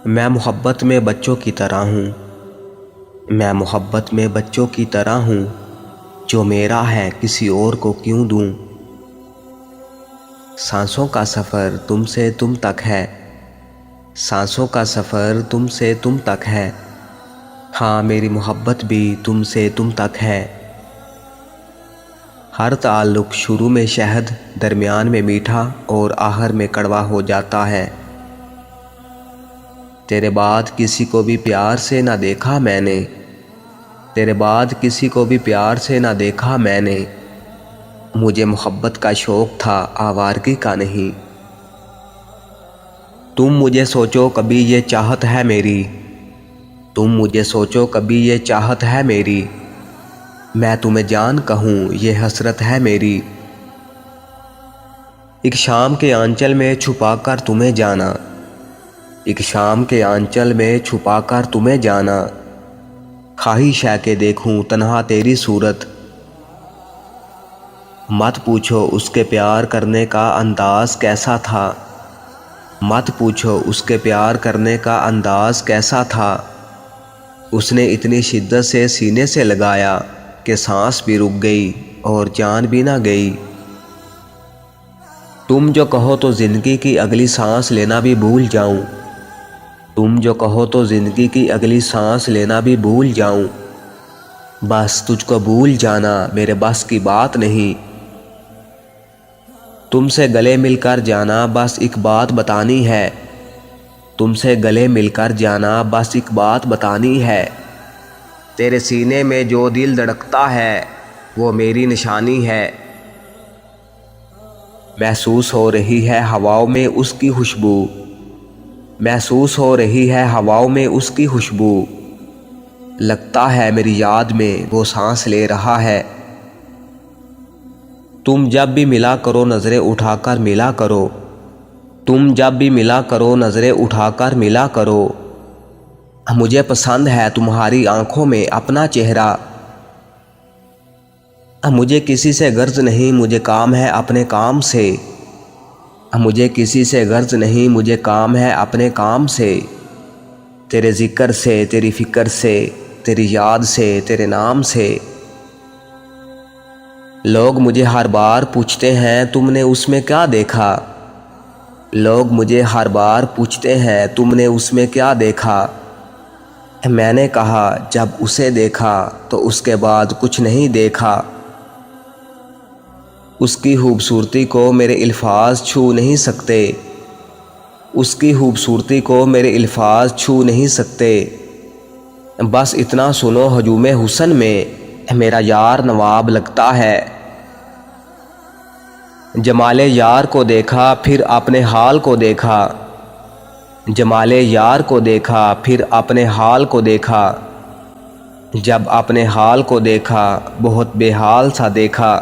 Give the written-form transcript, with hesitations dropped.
میں محبت میں بچوں کی طرح ہوں، میں محبت میں بچوں کی طرح ہوں، جو میرا ہے کسی اور کو کیوں دوں۔ سانسوں کا سفر تم سے تم تک ہے، سانسوں کا سفر تم سے تم تک ہے، ہاں میری محبت بھی تم سے تم تک ہے۔ ہر تعلق شروع میں شہد، درمیان میں میٹھا اور آخر میں کڑوا ہو جاتا ہے۔ تیرے بعد کسی کو بھی پیار سے نہ دیکھا میں نے، تیرے بعد کسی کو بھی پیار سے نہ دیکھا میں نے، مجھے محبت کا شوق تھا آوارگی کا نہیں۔ تم مجھے سوچو کبھی یہ چاہت ہے میری، تم مجھے سوچو کبھی یہ چاہت ہے میری، میں تمہیں جان کہوں یہ حسرت ہے میری۔ ایک شام کے آنچل میں چھپا کر تمہیں جانا، ایک شام کے آنچل میں چھپا کر تمہیں جانا، خواہش ہے کہ دیکھوں تنہا تیری صورت۔ مت پوچھو اس کے پیار کرنے کا انداز کیسا تھا، مت پوچھو اس کے پیار کرنے کا انداز کیسا تھا، اس نے اتنی شدت سے سینے سے لگایا کہ سانس بھی رک گئی اور جان بھی نہ گئی۔ تم جو کہو تو زندگی کی اگلی سانس لینا بھی بھول جاؤں، تم جو کہو تو زندگی کی اگلی سانس لینا بھی بھول جاؤں، بس تجھ کو بھول جانا میرے بس کی بات نہیں۔ تم سے گلے مل کر جانا بس ایک بات بتانی ہے، تم سے گلے مل کر جانا بس ایک بات بتانی ہے، تیرے سینے میں جو دل دھڑکتا ہے وہ میری نشانی ہے۔ محسوس ہو رہی ہے ہواؤں میں اس کی خوشبو، محسوس ہو رہی ہے ہواؤں میں اس کی خوشبو، لگتا ہے میری یاد میں وہ سانس لے رہا ہے۔ تم جب بھی ملا کرو نظریں اٹھا کر ملا کرو، تم جب بھی ملا کرو نظریں اٹھا کر ملا کرو، مجھے پسند ہے تمہاری آنکھوں میں اپنا چہرہ۔ مجھے کسی سے غرض نہیں مجھے کام ہے اپنے کام سے، مجھے کسی سے غرض نہیں مجھے کام ہے اپنے کام سے، تیرے ذکر سے تیری فکر سے تیری یاد سے تیرے نام سے۔ لوگ مجھے ہر بار پوچھتے ہیں تم نے اس میں کیا دیکھا، لوگ مجھے ہر بار پوچھتے ہیں تم نے اس میں کیا دیکھا، میں نے کہا جب اسے دیکھا تو اس کے بعد کچھ نہیں دیکھا۔ اس کی خوبصورتی کو میرے الفاظ چھو نہیں سکتے، اس کی خوبصورتی کو میرے الفاظ چھو نہیں سکتے، بس اتنا سنو ہجوم حسن میں میرا یار نواب لگتا ہے۔ جمال یار کو دیکھا پھر اپنے حال کو دیکھا، جمال یار کو دیکھا پھر اپنے حال کو دیکھا، جب اپنے حال کو دیکھا بہت بے حال سا دیکھا۔